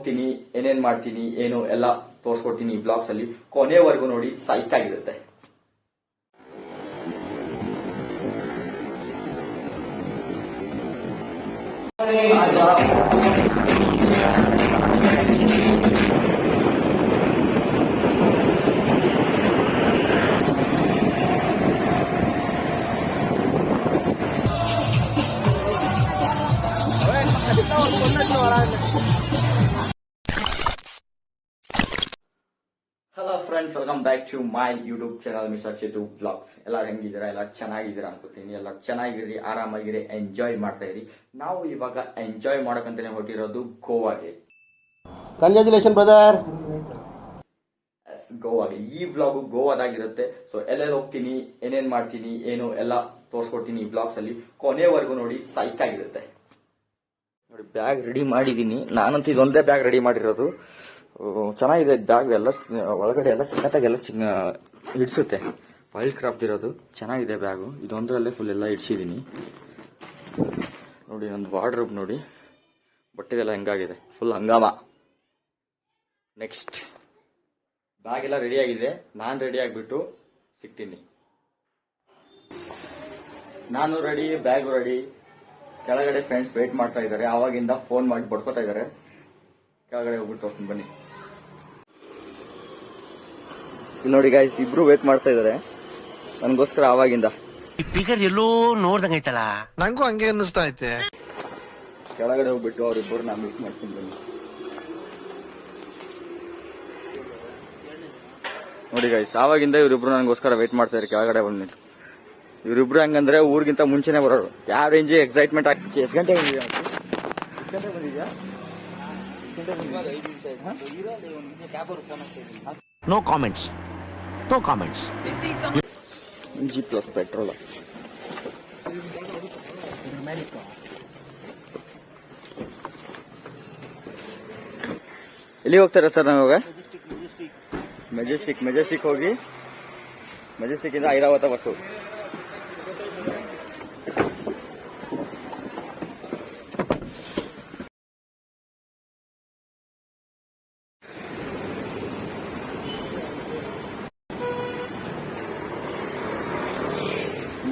ಹೋಗ್ತೀನಿ, ಏನೇನ್ ಮಾಡ್ತೀನಿ, ಏನು ಎಲ್ಲ ತೋರಿಸ್ಕೊಡ್ತೀನಿ ಈ ಬ್ಲಾಗ್ಸ್ ಅಲ್ಲಿ. ಕೊನೆವರೆಗೂ ನೋಡಿ, ಸೈಕ್ ಆಗಿರುತ್ತೆ. Hello friends, welcome back to my YouTube channel mister Chethu vlogs. ಎಲ್ಲರೂ ಹೆಂಗಿದ್ದೀರಾ? ಎಲ್ಲ ಚೆನ್ನಾಗಿದ್ದೀರಾ ಅನ್ಕೋತೀನಿ. ಎಲ್ಲ ಚೆನ್ನಾಗಿರಿ, ಆರಾಮಾಗಿರಿ, ಎಂಜಾಯ್ ಮಾಡ್ತಾ ಇರಿ. ನಾವು ಇವಾಗ ಎಂಜಾಯ್ ಮಾಡೋಕಂತಾನೆ ಹೊರಟಿರೋದು ಗೋವಾಗೆ. Congratulation brother. ಗೋವಾಗೆ ಈ ವ್ಲಾಗು ಗೋವಾದಾಗಿರುತ್ತೆ. ಸೊ ಎಲ್ಲೆಲ್ಲಿ ಹೋಗ್ತೀನಿ, ಏನೇನ್ ಮಾಡ್ತೀನಿ, ಏನು ಎಲ್ಲ ತೋರಿಸ್ಕೊಡ್ತೀನಿ ಈ ಬ್ಲಾಗ್ಸ್ ಅಲ್ಲಿ. ಕೊನೆವರೆಗೂ ನೋಡಿ, ಸೈಕ್ ಆಗಿರುತ್ತೆ. ನೋಡಿ, ಬ್ಯಾಗ್ ರೆಡಿ ಮಾಡಿದೀನಿ. ನಾನಂತೂ ಇದೊಂದೇ ಬ್ಯಾಗ್ ರೆಡಿ ಮಾಡಿರೋದು. ಚೆನ್ನಾಗಿದೆ ಬ್ಯಾಗ್. ಎಲ್ಲ ಒಳಗಡೆ ಎಲ್ಲ ಸಖತ್ತಾಗಿ ಎಲ್ಲ ಹಿಡ್ಸುತ್ತೆ. ವೈಲ್ಡ್ ಕ್ರಾಫ್ಟ್ ಇರೋದು ಚೆನ್ನಾಗಿದೆ ಬ್ಯಾಗು. ಇದೊಂದರಲ್ಲೇ ಫುಲ್ ಎಲ್ಲ ಇಡ್ಸಿದೀನಿ. ನೋಡಿ, ಒಂದು ವಾರ್ಡ್ರೋಬ್ ನೋಡಿ, ಬಟ್ಟೆದೆಲ್ಲ ಹೆಂಗಾಗಿದೆ, ಫುಲ್ ಹಂಗಾಮ. ನೆಕ್ಸ್ಟ್ ಬ್ಯಾಗ್ ಎಲ್ಲ ರೆಡಿ ಆಗಿದೆ. ನಾನು ರೆಡಿ ಆಗಿಬಿಟ್ಟು ಸಿಗ್ತೀನಿ. ನಾನು ರೆಡಿ, ಬ್ಯಾಗು ರೆಡಿ. ಕೆಳಗಡೆ ಫ್ರೆಂಡ್ಸ್ ವೇಟ್ ಮಾಡ್ತಾ ಇದ್ದಾರೆ. ಆವಾಗಿಂದ ಫೋನ್ ಮಾಡಿ ಬಡ್ಕೋತಾ ಇದ್ದಾರೆ. ಕೆಳಗಡೆ ಹೋಗ್ಬಿಟ್ಟು ತೋರಿಸ್ತೀನಿ ಬನ್ನಿ. ಇಲ್ಲಿ ನೋಡಿ ಗೈಸ್, ಇಬ್ರು ವೇಟ್ ಮಾಡ್ತಾ ಇದ್ದಾರೆ ನನಗೋಸ್ಕರ ಆವಾಗಿಂದ. ಫಿಗರ್ ಎಲ್ಲೋ ನೋಡ್ದಂಗೈತಲ್ಲ, ನಂಗೂ ಹಂಗೆ ಅನ್ನಿಸ್ತಾ ಐತೆ. ಕೆಳಗಡೆ ಹೋಗ್ಬಿಟ್ಟು ಅವ್ರಿಬ್ಬರು ನಾನು ಮೀಟ್ ಮಾಡ್ತೀನಿ ಬನ್ನಿ. ನೋಡಿ ಗೈಸ್, ಆವಾಗಿಂದ ಇವರಿಬ್ರು ನನಗೋಸ್ಕರ ವೇಟ್ ಮಾಡ್ತಾ ಇದ್ದಾರೆ ಕೆಳಗಡೆ ಬಂದ್ಬಿಟ್ಟು. ಇವರಿಬ್ರು ಹಂಗಂದ್ರೆ ಊರಿಗಿಂತ ಮುಂಚೆನೆ ಬರೋರು. ಯಾವ ರೇಂಜ್ ಎಕ್ಸೈಟ್ಮೆಂಟ್ ಆಗ್ತಿದೆ. ಎಷ್ಟು ಗಂಟೆ ಬಂದಿದ್ಯಾ? No comments, no comments. G+ petrol. ಎಲ್ಲಿ ಹೋಗ್ತಾರೆ ಸರ್ ನಾವಾಗ? ಮೆಜೆಸ್ಟಿಕ್ ಹೋಗಿ ಮೆಜೆಸ್ಟಿಕ್ ಇಂದ ಐರಾವತ ಬಸ್ಸು.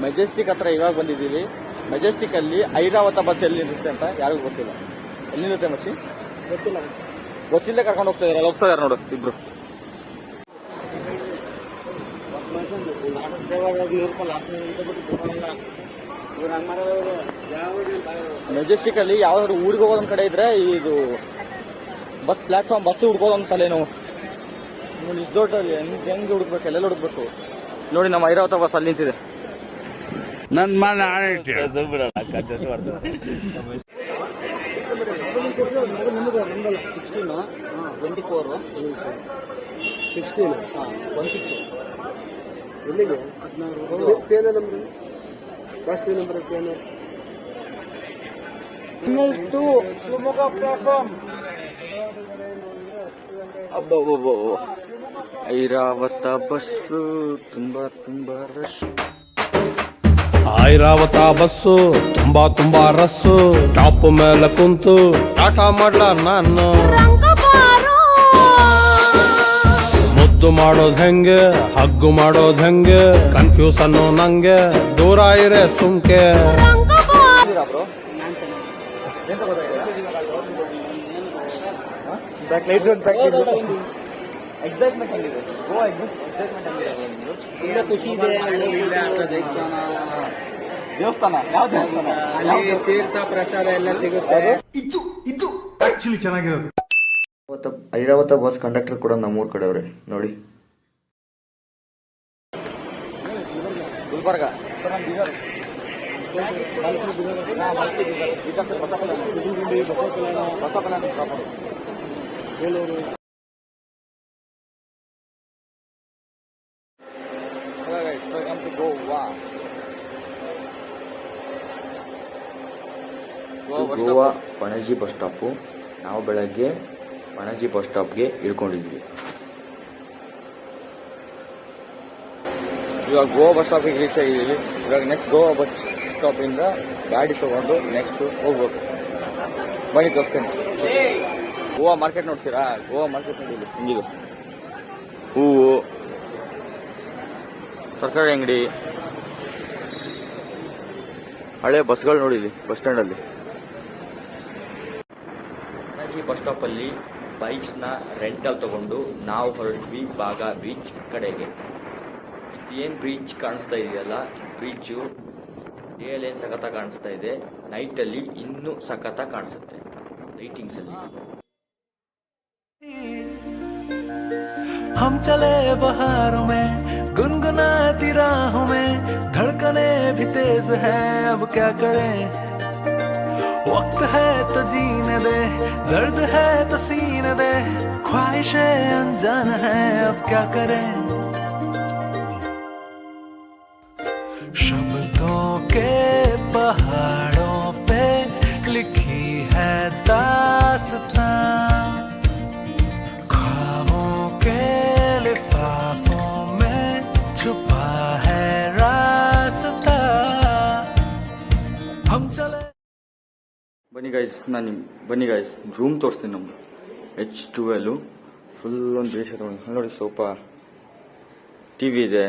ಮೆಜೆಸ್ಟಿಕ್ ಹತ್ರ ಇವಾಗ ಬಂದಿದ್ದೀವಿ. ಮೆಜೆಸ್ಟಿಕ್ ಅಲ್ಲಿ ಐರಾವತ ಬಸ್ ಎಲ್ಲಿರುತ್ತೆ ಅಂತ ಯಾರಿಗೂ ಗೊತ್ತಿಲ್ಲ. ಎಲ್ಲಿರುತ್ತೆ ಮಚ್ಚಿ? ಗೊತ್ತಿಲ್ಲ ಕರ್ಕೊಂಡು ಹೋಗ್ತಾ ಇದಾರೆ. ಹೋಗ್ತಾ ಇದಾರೆ ನೋಡು ಇಬ್ರು. ಮೆಜೆಸ್ಟಿಕ್ ಅಲ್ಲಿ ಯಾವ್ದಾದ್ರು ಊರಿಗೆ ಹೋಗೋದೊಂದ್ ಕಡೆ ಇದ್ರೆ ಇದು ಬಸ್ ಪ್ಲಾಟ್ಫಾರ್ಮ್ ಬಸ್ ಹುಡ್ಕೋದೊಂದು ತಲೆನೋವು. ಇಷ್ಟು ದೊಡ್ಡ ಹೆಂಗ್ ಹುಡುಕ್ಬೇಕು, ಎಲ್ಲೆಲ್ಲ ಹುಡುಕ್ಬೇಕು. ನೋಡಿ, ನಮ್ಮ ಐರಾವತ ಬಸ್ ಅಲ್ಲಿ ನಿಂತಿದೆ. ನನ್ ಮನ ಎಲ್ಲಿಗೆ? ಪೇನ ನಂಬರ್, ಫಸ್ಟ್ ನಂಬರ್ ಪೇನ. ಶಿವಮೊಗ್ಗ ಪ್ಲಾಟ್ಫಾರ್ಮ್. ಐರಾವತ ಬಸ್ಸು ತುಂಬಾ ರಶ್. ಐರಾವತ ಬಸ್ಸು ತುಂಬಾ ರಸ್ಸು. ಟಾಪ್ ಮೇಲೆ ಕುಂತು ಟಾಟಾ ಮಾಡ್ಲಾ ನಾನು. ಮುದ್ದು ಮಾಡೋದ್ ಹೆಂಗೆ, ಹಗ್ಗು ಮಾಡೋದ್ ಹೆಂಗೆ, ಕನ್ಫ್ಯೂಷನ್ ನಂಗೆ. ದೂರ ಇರೆ ಸುಮ್ಕೆ. ಎಕ್ಸೈಟ್ಮೆಂಟ್ ಆಗಿದೆ. ಗೋವಾ ಎಕ್ಸೈಟ್ಮೆಂಟ್ ಆಗಿದೆ. ಖುಷಿ ಇದೆ. ದೇವಸ್ಥಾನ, ಯಾವ ದೇವಸ್ಥಾನ? ಅಲ್ಲಿ ತೀರ್ಥ ಪ್ರಸಾದ ಎಲ್ಲ ಸಿಗುತ್ತೆ. ಇದು ಆಕ್ಚುಲಿ ಚೆನ್ನಾಗಿರೋದು. ಐರಾವತ ಬಸ್ ಕಂಡಕ್ಟರ್ ಕೂಡ ನಮ್ಮೂರ್ ಕಡೆಯವ್ರೆ ನೋಡಿ. Gulbarga, Goa Panaji bus stop. ನಾವು ಬೆಳಗ್ಗೆ ಪಣಜಿ ಬಸ್ ಸ್ಟಾಪ್ಗೆ ಇಳ್ಕೊಂಡಿದ್ವಿ. ಇವಾಗ ಗೋವಾ ಬಸ್ ಸ್ಟಾಪಿಗೆ ರೀಚ್ ಆಗಿದ್ದೀವಿ. ಇವಾಗ ನೆಕ್ಸ್ಟ್ ಗೋವಾ ಬಸ್ ಸ್ಟಾಪಿಂದ ಗಾಡಿ ತಗೊಂಡು ನೆಕ್ಸ್ಟ್ ಹೋಗ್ಬೇಕು. ಬನ್ನಿ ತೋರಿಸ್ತೇನೆ. ಗೋವಾ ಮಾರ್ಕೆಟ್ ನೋಡ್ತೀರಾ? ಗೋವಾ ಮಾರ್ಕೆಟ್ ನೋಡಿ ಹಿಂಗಿದೆ. ಹೂವು, ತರಕಾರಿ ಅಂಗಡಿ, ಹಳೆ ಬಸ್ಗಳು ನೋಡಿದ್ವಿ ಬಸ್ ಸ್ಟ್ಯಾಂಡಲ್ಲಿ. ಬಸ್ ಸ್ಟಾಪ್ ಅಲ್ಲಿ ಬೈಕ್ಸ್ ನ ರೆಂಟಲ್ ತಗೊಂಡು ನಾವು ಹೊರಟ್ವಿ ಬಾಗಾ ಬೀಚ್ ಕಡೆಗೆ. ಇದೇನ್ ಬ್ರಿಡ್ಜ್ ಕಾಣಿಸ್ತಾ ಇದೆಯಲ್ಲ, ಬ್ರಿಡ್ಜು ಡೇಯಲ್ಲಿ ಏನ್ ಸಖತ ಕಾಣಿಸ್ತಾ ಇದೆ, ನೈಟ್ ಅಲ್ಲಿ ಇನ್ನೂ ಸಖತ ಕಾಣಿಸುತ್ತೆ ಲೈಟಿಂಗ್ಸ್ ಅಲ್ಲಿ. हम चले बहारों में गुनगुनाती राहों में धड़कने भी तेज है अब क्या करें वक्त है तो जीने दे दर्द है तो सीने दे ख्वाहिशें अनजान है अब क्या करें शब्दों के पहाड़ों पे लिखी है दास्तां छुपा है रास्ता हम चले. ಬನ್ನಿ ಗೈಸ್ ರೂಮ್ ತೋರಿಸ್ತೀನಿ. ನಮ್ದು H2L ಫುಲ್ ಒಂದು ದೇಶ ನೋಡಿ. ಸೋಫಾ, ಟಿವಿ ಇದೆ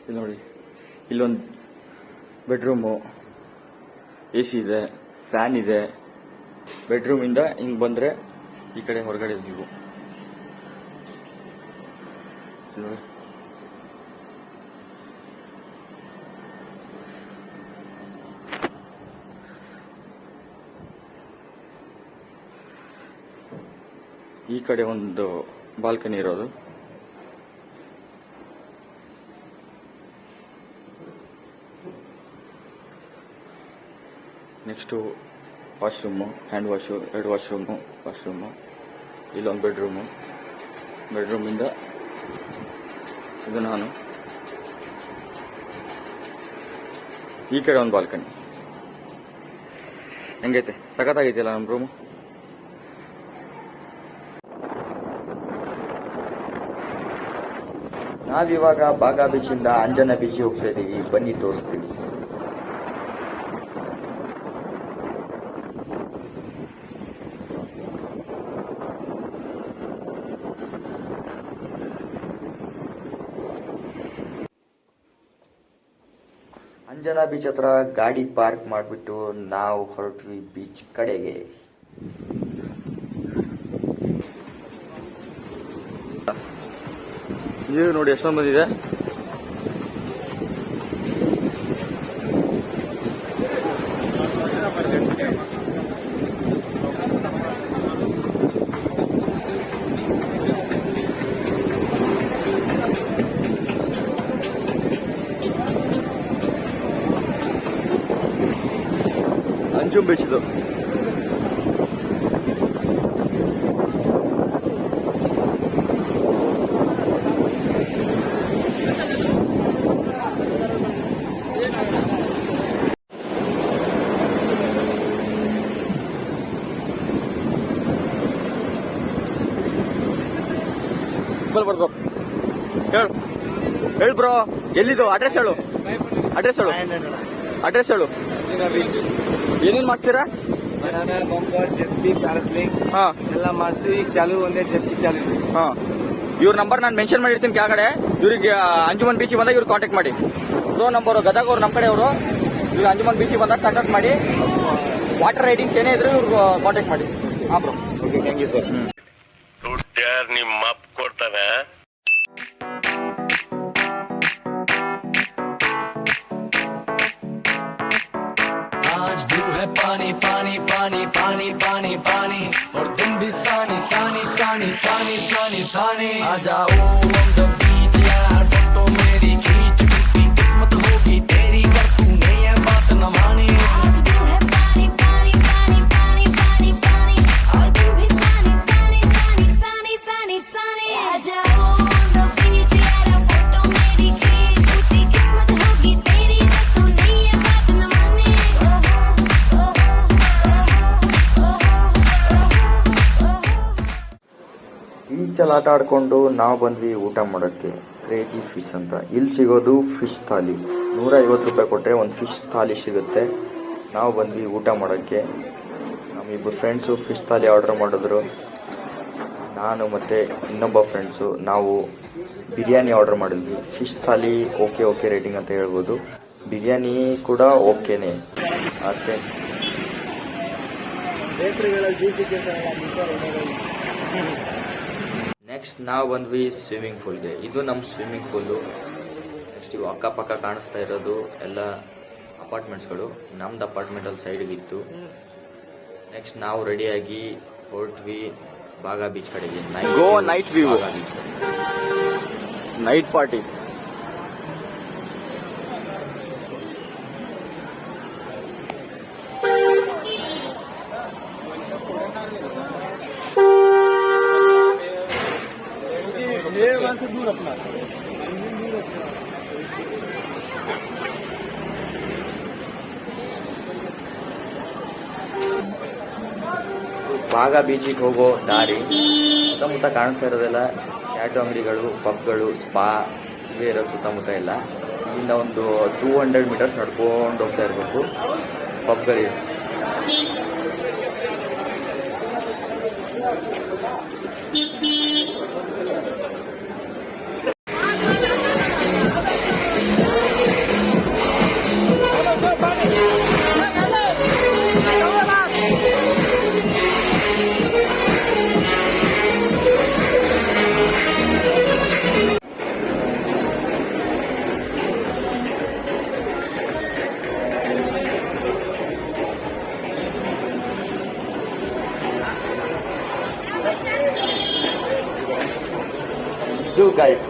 ಇಲ್ಲಿ ನೋಡಿ. ಇಲ್ಲೊಂದು ಬೆಡ್ರೂಮು, AC ಇದೆ, ಫ್ಯಾನ್ ಇದೆ. ಬೆಡ್ರೂಮಿಂದ ಹಿಂಗೆ ಬಂದರೆ ಈ ಕಡೆ ಹೊರಗಡೆ ವ್ಯೂ ನೋಡಿ. ಈ ಕಡೆ ಒಂದು ಬಾಲ್ಕನಿ ಇರೋದು. Next washroom, hand wash, 2 washroom. ಇಲ್ಲೊಂದು ಬೆಡ್ರೂಮಿಂದ ಇದು ನಾನು. ಈ ಕಡೆ ಒಂದು ಬಾಲ್ಕನಿ. ಹೆಂಗೈತೆ? ಸಖತ್ತಾಗೈತಿಲ್ಲ ನಮ್ಮ ರೂಮು. ನಾವಿವಾಗ ಬಾಗಾ ಬೀಚಿಂದ ಅಂಜನಾ ಬೀಚ್ ಹೋಗ್ತಾ ಇದೀವಿ. ಬನ್ನಿ ತೋರಿಸ್ತೀವಿ. ಅಂಜನಾ ಬೀಚ್ ಹತ್ರ ಗಾಡಿ ಪಾರ್ಕ್ ಮಾಡಿಬಿಟ್ಟು ನಾವು ಹೊರಟ್ವಿ ಬೀಚ್ ಕಡೆಗೆ. ನೀರು ನೋಡಿ ಎಷ್ಟೊಂದು ಬಂದಿದೆ. ಅಂಜುಮ್ ಬೀಚ್ ಇದು. ಬರ್ಕೋ ಹೇಳು ಬ್ರೋ, ಎಲ್ಲಿದು ಅಡ್ರೆಸ್ ಹೇಳು. ಏನೇನ್ ಮಾಡ್ತೀರಾ? ಬನಾನಾ, ಬಂಪರ್, ಜೆಸ್ಕಿ, ಪ್ಯಾರಾಸ್ಲಿಂಗ್ ಎಲ್ಲ ಮಾಡ್ತೀವಿ. ಈಗ ಚಾಲು ಒಂದೇ ಜೆಸ್ಕಿ ಚಾಲು. ಇವ್ರ ನಂಬರ್ ನಾನು ಮೆನ್ಷನ್ ಮಾಡಿರ್ತೀನಿ ಕೆಳಗಡೆ. ಇವ್ರಿಗೆ ಅಂಜುಮನ್ ಬೀಚಿಗೆ ಬಂದಾಗ ಇವ್ರು ಕಾಂಟ್ಯಾಕ್ಟ್ ಮಾಡಿ. ಬ್ರೋ ನಂಬರು ಗದಗ ಅವ್ರು ನಮ್ಮ ಕಡೆ ಅವರು. ಇವ್ರು ಅಂಜುಮನ್ ಬೀಚಿಗೆ ಬಂದಾಗ ಕಾಂಟ್ಯಾಕ್ಟ್ ಮಾಡಿ. ವಾಟರ್ ರೈಡಿಂಗ್ಸ್ ಏನೇ ಇದ್ರು ಇವ್ರು ಕಾಂಟ್ಯಾಕ್ಟ್ ಮಾಡಿ. ಹಾಂ bro, okay, thank you sir. ಯಾರು ನಿಮ್ಮ ಅಪ್ಪ ಕೊಡ್ತಾನೆ? आज ब्लू है पानी पानी पानी पानी पानी पानी और तुम भी सानी सानी सानी सानी सानी सानी आ जाओ on the beach यार, फोटो मेरी खींच, कितनी किस्मत होगी तेरी कर तूने ये बात न मानी. आज ब्लू है पानी पानी पानी पानी पानी पानी और तुम भी सानी सानी सानी सानी सानी सानी आ जाओ on the beach यार, फोटो मेरी खींच, कितनी किस्मत होगी तेरी कर तूने ये बात न मानी. ಬೀಚಲ್ಲಿ ಆಟ ಆಡ್ಕೊಂಡು ನಾವು ಬಂದ್ವಿ ಊಟ ಮಾಡೋಕ್ಕೆ. ಕ್ರೇಜಿ ಫಿಶ್ ಅಂತ ಇಲ್ಲಿ ಸಿಗೋದು ಫಿಶ್ ಥಾಲಿ. 150 ರೂಪಾಯಿ ಕೊಟ್ಟರೆ ಒಂದು ಫಿಶ್ ಥಾಲಿ ಸಿಗುತ್ತೆ. ನಾವು ಬಂದ್ವಿ ಊಟ ಮಾಡೋಕ್ಕೆ. ನಮ್ಮ ನಮ್ಮಿಬ್ಬರು ಫ್ರೆಂಡ್ಸು ಫಿಶ್ ಥಾಲಿ ಆರ್ಡರ್ ಮಾಡಿದ್ರು. ನಾನು ಮತ್ತು ಇನ್ನೊಬ್ಬ ಫ್ರೆಂಡ್ಸು ನಾವು ಬಿರಿಯಾನಿ ಆರ್ಡರ್ ಮಾಡಿದ್ವಿ. ಫಿಶ್ ಥಾಲಿ ಓಕೆ ರೇಟಿಂಗ್ ಅಂತ ಹೇಳ್ಬೋದು. ಬಿರಿಯಾನಿ ಕೂಡ ಓಕೆನೇ ಅಷ್ಟೇ. ನೆಕ್ಸ್ಟ್ ನಾವು ಬಂದ್ವಿ ಸ್ವಿಮ್ಮಿಂಗ್ ಪೂಲ್ಗೆ. ಇದು ನಮ್ಮ ಸ್ವಿಮ್ಮಿಂಗ್ ಪೂಲು. ನೆಕ್ಸ್ಟ್ ಇವು ಅಕ್ಕಪಕ್ಕ ಕಾಣಿಸ್ತಾ ಇರೋದು ಎಲ್ಲ ಅಪಾರ್ಟ್ಮೆಂಟ್ಸ್ಗಳು. ನಮ್ದು ಅಪಾರ್ಟ್ಮೆಂಟಲ್ಲಿ ಸೈಡ್ಗಿತ್ತು. ನೆಕ್ಸ್ಟ್ ನಾವು ರೆಡಿಯಾಗಿ ಹೊರಟ್ವಿ ಬಾಗಾ ಬೀಚ್ ಕಡೆಗೆ. Goa night view, Baga beach ಕಡೆ ನೈಟ್ ಪಾರ್ಟಿ. ಬಾಗಾ ಬೀಚಿಗೆ ಹೋಗೋ ದಾರಿ ಸುತ್ತಮುತ್ತ ಕಾಣಿಸ್ತಾ ಇರೋದೆಲ್ಲ ಟ್ಯಾಟೋ ಅಂಗಡಿಗಳು, ಪಬ್ಗಳು, ಸ್ಪಾ ಇವೇ ಇರೋದು ಸುತ್ತಮುತ್ತ ಎಲ್ಲ. ಇಲ್ಲಿಂದ ಒಂದು 200 ಮೀಟರ್ಸ್ ನಡ್ಕೊಂಡು ಹೋಗ್ತಾ ಇರಬೇಕು. ಪಬ್ಗಳಿವೆ.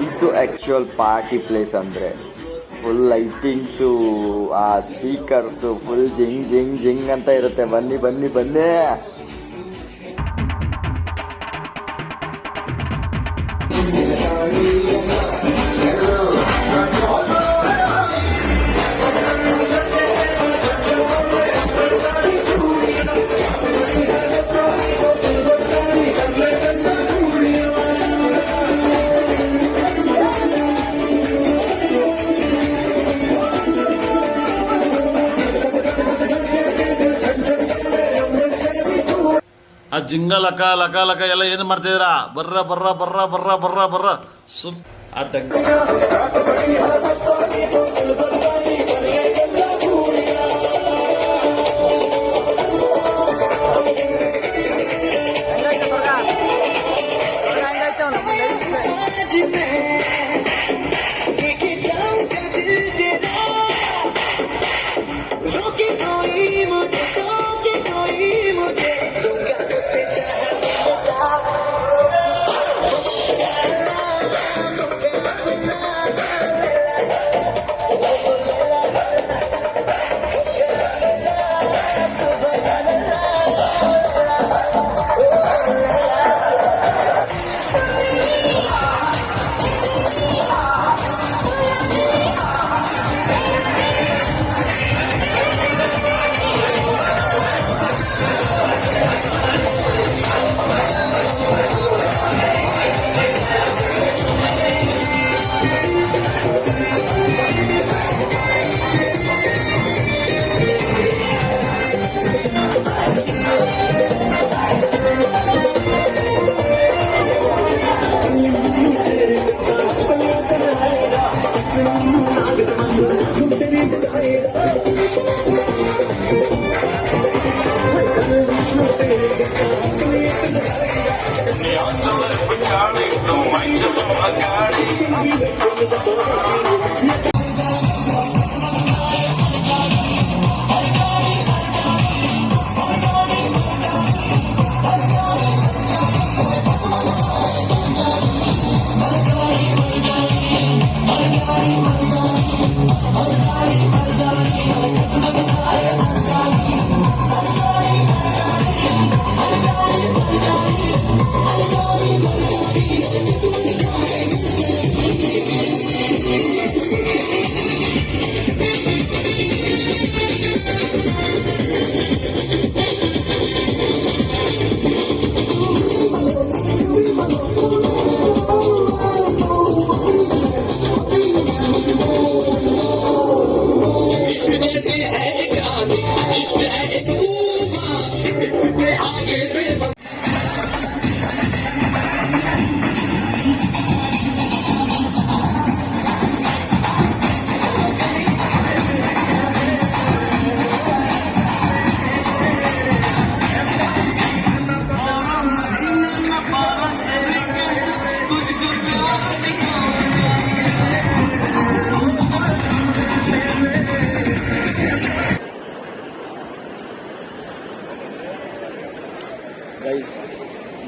ಇದು ಆಕ್ಚುಯಲ್ ಪಾರ್ಟಿ ಪ್ಲೇಸ್ ಅಂದ್ರೆ ಫುಲ್ ಲೈಟಿಂಗ್ಸು, ಆ ಸ್ಪೀಕರ್ಸು ಫುಲ್ ಜಿಂಗ್ ಜಿಂಗ್ ಜಿಂಗ್ ಅಂತ ಇರುತ್ತೆ. ಬನ್ನಿ ಬನ್ನಿ ಬನ್ನಿ. ಆ ಜಿಂಗ ಲಕ ಲಕ ಲಕ ಎಲ್ಲ ಏನು ಮಾಡ್ತಿದ್ದೀರಾ? ಬರ್ರ ಬರ್ರ ಬರ್ರ ಬರ್ರ ಬರ್ರ ಬರ್ರ ಸುಮ್ ಆ ಡಂಗ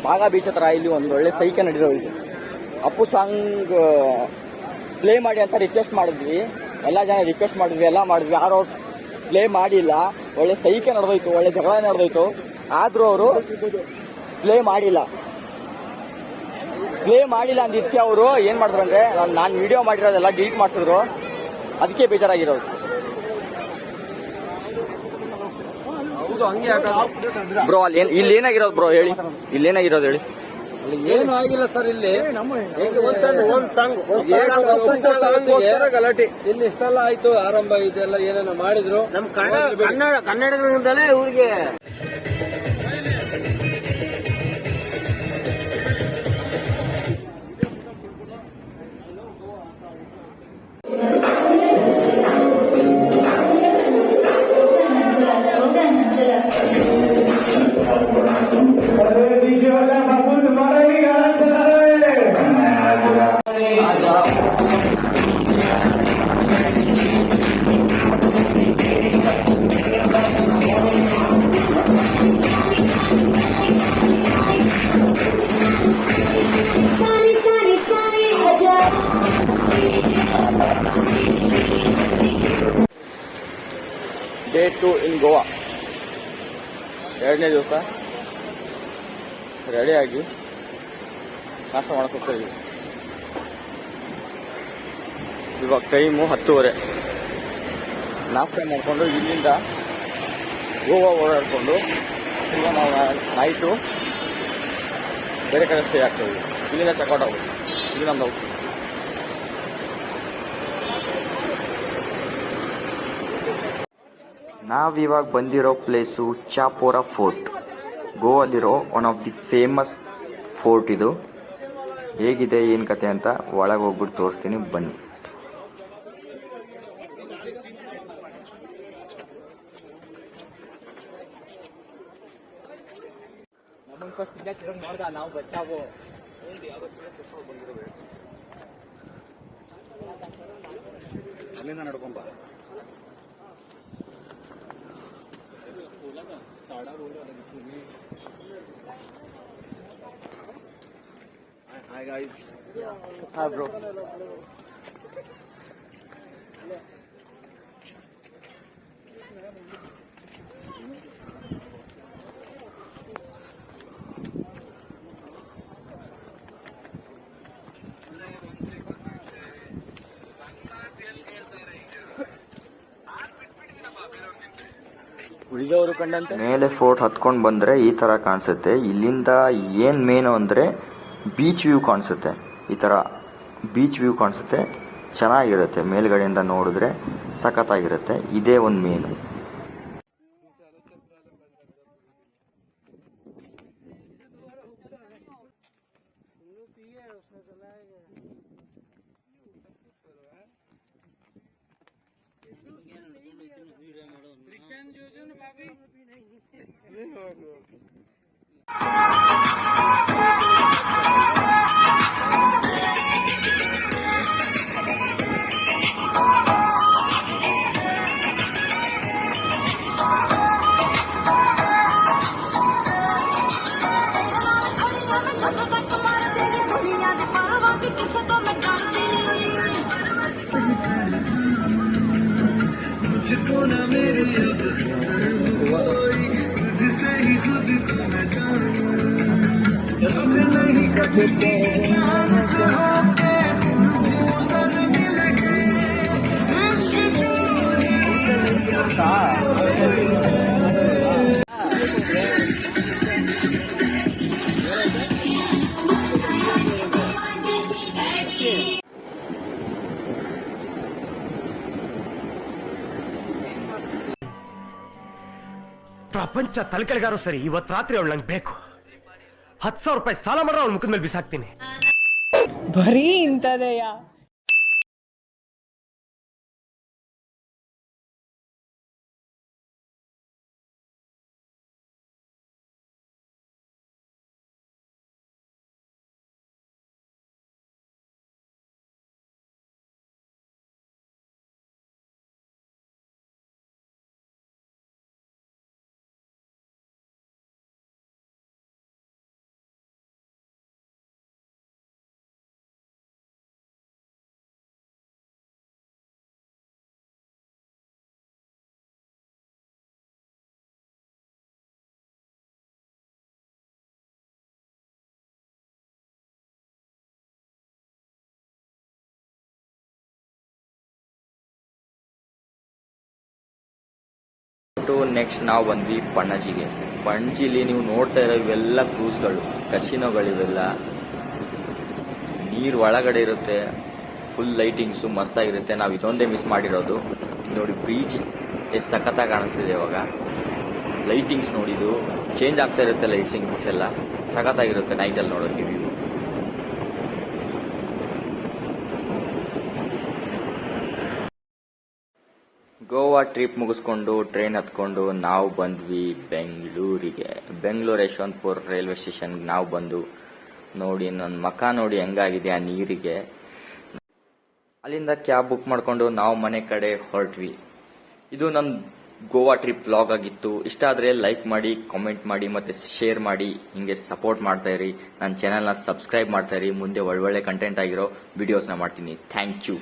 ಮಾಗಾ ಬೀಚ್ ಹತ್ರ ಇಲ್ಲಿ ಒಂದು ಒಳ್ಳೆ ಸೈಕೆ ನಡೆದಿರೋ ಇದು ಅಪ್ಪು ಸಾಂಗ್ ಪ್ಲೇ ಮಾಡಿ ಅಂತ ರಿಕ್ವೆಸ್ಟ್ ಮಾಡಿದ್ವಿ, ಎಲ್ಲ ಜನ ರಿಕ್ವೆಸ್ಟ್ ಮಾಡಿದ್ವಿ, ಎಲ್ಲ ಮಾಡಿದ್ವಿ, ಯಾರು ಪ್ಲೇ ಮಾಡಿಲ್ಲ. ಒಳ್ಳೆ ಸೈಕೆ ನಡೆದೋಯ್ತು, ಒಳ್ಳೆ ಜಗಳ ನಡೆದೋಯ್ತು, ಆದರೂ ಅವರು ಪ್ಲೇ ಮಾಡಿಲ್ಲ ಅಂದಿದ್ದಕ್ಕೆ ಅವರು ಏನು ಮಾಡಿದ್ರು ಅಂದರೆ ನಾನು ವಿಡಿಯೋ ಮಾಡಿರೋದೆಲ್ಲ ಡಿಲೀಟ್ ಮಾಡಿಸಿದ್ರು, ಅದಕ್ಕೆ ಬೇಜಾರಾಗಿರೋದು. ಬ್ರೋ ಅಲ್ಲಿ ಇಲ್ಲಿ ಏನಾಗಿರೋದು ಬ್ರೋ ಹೇಳಿ, ಇಲ್ಲೇನಾಗಿರೋದು ಹೇಳಿ. ಏನು ಆಗಿಲ್ಲ ಸರ್, ಇಲ್ಲಿ ಗಲಾಟೆ ಇಲ್ಲಿ ಇಷ್ಟೆಲ್ಲ ಆಯ್ತು, ಆರಂಭ ಇದೆಲ್ಲ ಏನೇನೋ ಮಾಡಿದ್ರು. ನಮ್ ಕನ್ನಡದಿಂದಲೇ ಇವ್ರಿಗೆ Sunny, sunny, sunny, आजा ಡೇ 2 ಇನ್ ಗೋವಾ, 2ನೇ ದಿವಸ ರೆಡಿಯಾಗಿ ನಾಷ್ಟ ಮಾಡಕ್ಕೆ ಹೋಗ್ತಾ ಇದ್ದೀವಿ. ಇವಾಗ ಟೈಮು 10:30. ನಾಷ್ಟ ಮಾಡಿಕೊಂಡು ಇಲ್ಲಿಂದ ಗೋವಾ ಓಡಾಡಿಕೊಂಡು ಈಗ ನಾವು ನೈಟು ಬೇರೆ ಕಡೆ ಸ್ಟೇ ಆಗ್ತಾಯಿದ್ವಿ. ಇಲ್ಲಿಂದ ಚೆಕ್ಔಟ್ ಆಗೋದು, ಇಲ್ಲಿ ನಮ್ದು ಔಟ್. ನಾವಿವಾಗ ಬಂದಿರೋ ಪ್ಲೇಸು ಚಾಪೋರಾ ಫೋರ್ಟ್, ಗೋವಾಲಿರೋ one of the famous fort ಇದು. ಹೇಗಿದೆ ಏನು ಕತೆ ಅಂತ ಒಳಗೆ ಹೋಗ್ಬಿಟ್ಟು ತೋರಿಸ್ತೀನಿ, ಬನ್ನಿ. ನಾವು ಬಚ್ಚಾವು ಅಲ್ಲಿಂದ ನಡ್ಕೊಂಬ. Hi guys. Hi bro. ಮೇಲೆ ಫೋರ್ಟ್ ಹತ್ಕೊಂಡು ಬಂದರೆ ಈ ಥರ ಕಾಣಿಸುತ್ತೆ. ಇಲ್ಲಿಂದ ಏನು ಮೇನು ಅಂದರೆ ಬೀಚ್ ವ್ಯೂ ಕಾಣಿಸುತ್ತೆ. ಈ ಥರ ಬೀಚ್ ವ್ಯೂ ಕಾಣಿಸುತ್ತೆ, ಚೆನ್ನಾಗಿರುತ್ತೆ. ಮೇಲ್ಗಡೆಯಿಂದ ನೋಡಿದ್ರೆ ಸಖತ್ತಾಗಿರುತ್ತೆ. ಇದೇ ಒಂದು ಮೇನು. ಪ್ರಪಂಚ ತಲೆಕೆಳಗಾರೋ ಸರಿ, ಇವತ್ತು ರಾತ್ರಿ ಅವಳು ನಂಗೆ ಬೇಕು. 10,000 ರೂಪಾಯಿ ಸಾಲ ಮಾಡ್ರೆ ಅವಳ ಮುಖದ ಮೇಲೆ ಬಿಸಾಕ್ತೀನಿ. ಬರೀ ಇಂಥದೆಯಾ? ಮುಗಿಸ್ಬಿಟ್ಟು ನೆಕ್ಸ್ಟ್ ನಾವು ಬಂದ್ವಿ ಪಣಜಿಗೆ. ಪಣಜಿಲಿ ನೀವು ನೋಡ್ತಾ ಇರೋ ಇವೆಲ್ಲ ಕ್ರೂಸ್ಗಳು, ಕಸಿನೋಗಳಿವೆಲ್ಲ. ನೀರು ಒಳಗಡೆ ಇರುತ್ತೆ, ಫುಲ್ ಲೈಟಿಂಗ್ಸು ಮಸ್ತಾಗಿರುತ್ತೆ. ನಾವು ಇದೊಂದೇ ಮಿಸ್ ಮಾಡಿರೋದು. ನೋಡಿ ಬೀಚ್ ಎಷ್ಟು ಸಖತ್ತಾಗಿ ಕಾಣಿಸ್ತಿದೆ ಇವಾಗ. ಲೈಟಿಂಗ್ಸ್ ನೋಡಿದ್ದು ಚೇಂಜ್ ಆಗ್ತಾ ಇರುತ್ತೆ, ಲೈಟ್ಸಿಂಗ್ಸ್ ಎಲ್ಲ ಸಖತ್ತಾಗಿರುತ್ತೆ ನೈಟಲ್ಲಿ ನೋಡೋಕೆ ವ್ಯೂ. ಗೋವಾ ಟ್ರಿಪ್ ಮುಗಿಸ್ಕೊಂಡು ಟ್ರೈನ್ ಹತ್ಕೊಂಡು ನಾವು ಬಂದ್ವಿ ಬೆಂಗಳೂರಿಗೆ. ಬೆಂಗಳೂರು ಯಶವಂತಪುರ ರೈಲ್ವೆ ಸ್ಟೇಷನ್ಗೆ ನಾವು ಬಂದು ನೋಡಿ ನನ್ನ ಮಕ ನೋಡಿ ಹೆಂಗಾಗಿದೆ ಆ ನೀರಿಗೆ. ಅಲ್ಲಿಂದ ಕ್ಯಾಬ್ ಬುಕ್ ಮಾಡ್ಕೊಂಡು ನಾವು ಮನೆ ಕಡೆ ಹೊರಟ್ವಿ. ಇದು ನನ್ನ ಗೋವಾ ಟ್ರಿಪ್ ವ್ಲಾಗ್ ಆಗಿತ್ತು. ಇಷ್ಟ ಆದರೆ ಲೈಕ್ ಮಾಡಿ, ಕಾಮೆಂಟ್ ಮಾಡಿ ಮತ್ತೆ ಶೇರ್ ಮಾಡಿ. ಹಿಂಗೆ ಸಪೋರ್ಟ್ ಮಾಡ್ತಾ ಇರಿ. ನನ್ನ ಚಾನೆಲ್ನ ಸಬ್ಸ್ಕ್ರೈಬ್ ಮಾಡ್ತಾ ಇರಿ. ಮುಂದೆ ಒಳ್ಳೊಳ್ಳೆ ಕಂಟೆಂಟ್ ಆಗಿರೋ ವಿಡಿಯೋಸ್ನ ಮಾಡ್ತೀನಿ. Thank you.